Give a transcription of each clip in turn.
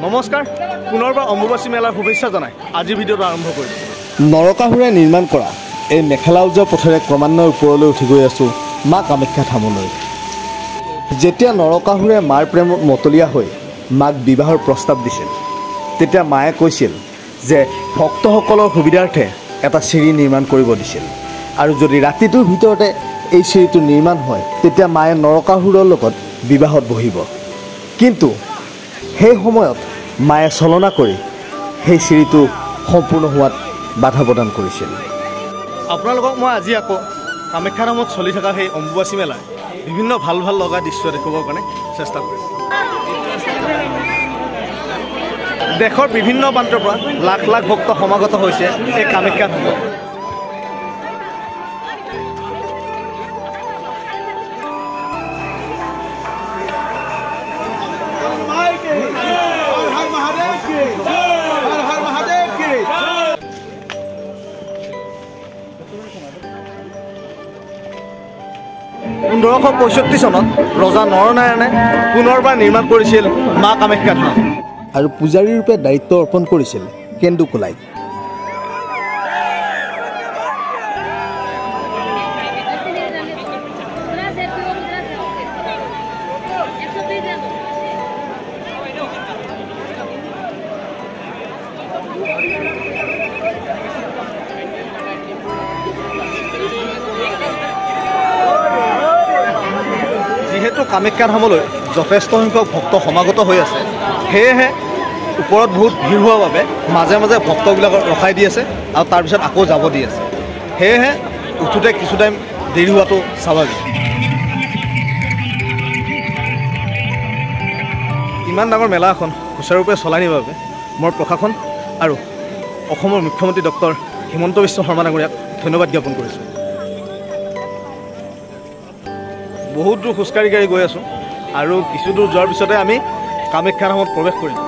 নমস্কাৰ পুনৰবাৰ অম্বুবাচী মেলাৰ শুভেচ্ছা জনাই আজি ভিডিঅ'টো আৰম্ভ কৰিছোঁ। নৰকাসুৰে নিৰ্মাণ কৰা এই মেখেলা উজোৱা পথেৰে ক্ৰমান্বয়ে ওপৰলৈ উঠি গৈ আছোঁ মা কামাখ্যা ধামলৈ। যেতিয়া নৰকাসুৰে মাৰ প্ৰেমত মতলীয়া হৈ মাক বিবাহৰ প্ৰস্তাৱ দিছিল তেতিয়া মায়ে কৈছিল যে ভক্তসকলৰ সুবিধাৰ্থে এটা চিৰি নিৰ্মাণ কৰিব দিছিল আৰু যদি ৰাতিটোৰ ভিতৰতে এই চিৰিটো নিৰ্মাণ হয় তেতিয়া মায়ে নৰকাসুৰৰ লগত বিবাহত বহিব। কিন্তু সেই সময়ত মায়ে চলনা কৰি সেই চিৰিটো সম্পূৰ্ণ হোৱাত বাধা প্ৰদান কৰিছিল। আপোনালোকক মই আজি আকৌ কামাখ্যা ধামত চলি থকা সেই অম্বুবাচী মেলাৰ বিভিন্ন ভাল ভাল লগা দৃশ্য দেখুৱাবৰ কাৰণে চেষ্টা কৰিম। দেশৰ বিভিন্ন প্ৰান্তৰ পৰা লাখ লাখ ভক্ত সমাগত হৈছে এই কামাখ্যা ধামত। (1565) চনত ৰজা নৰনাৰায়ণে পুনৰবাৰ নিৰ্মাণ কৰিছিল মা কামাখ্যা ধাম আৰু পূজাৰী ৰূপে দায়িত্ব অৰ্পণ কৰিছিল কেন্দুকোলাই। যিহেতু কামাখ্যা ধামলৈ যথেষ্ট সংখ্যক ভক্ত সমাগত হৈ আছে সেয়েহে ওপৰত বহুত ভিৰ হোৱাৰ বাবে মাজে মাজে ভক্তবিলাকক ৰখাই দি আছে আৰু তাৰপিছত আকৌ যাব দি আছে, সেয়েহে উঠোঁতে কিছু টাইম দেৰি হোৱাটো স্বাভাৱিক। ইমান ডাঙৰ মেলা এখন সুচাৰুৰূপে চলাই নিবৰ বাবে মই প্ৰশাসন আৰু অসমৰ মুখ্যমন্ত্ৰী ডক্টৰ হিমন্ত বিশ্ব শৰ্মা ডাঙৰীয়াক ধন্যবাদ জ্ঞাপন কৰিছোঁ। বহুত দূৰ খোজকাঢ়ি গৈ আছোঁ আৰু কিছু দূৰ যোৱাৰ পিছতে আমি কামাখ্যা ধামত প্ৰৱেশ কৰিম।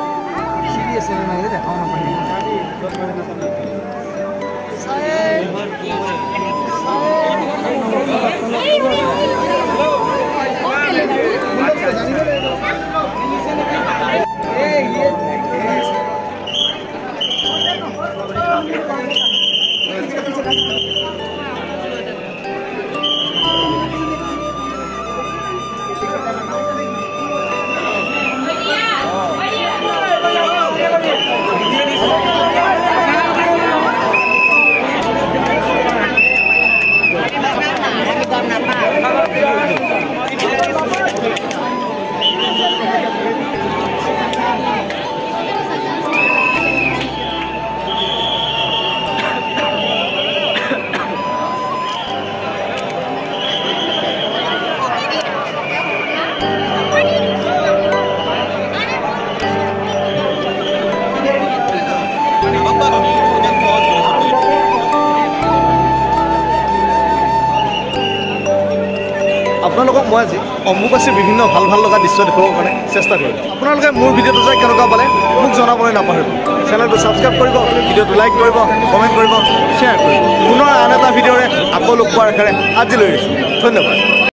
আপোনালোকক মই আজি অম্বুবাচীৰ বিভিন্ন ভাল ভাল লগা দৃশ্য দেখুৱাবৰ কাৰণে চেষ্টা কৰিম। আপোনালোকে মোৰ ভিডিঅ'টো চাই কেনেকুৱা পালে মোক জনাবলৈ নাপাহৰিব। চেনেলটো ছাবস্ক্ৰাইব কৰিব, ভিডিঅ'টো লাইক কৰিব, কমেণ্ট কৰিব, শ্বেয়াৰ কৰিব। পুনৰ আন এটা ভিডিঅ'ৰে আকৌ লগ পোৱাৰ আশাৰে আজিলৈ ধন্যবাদ।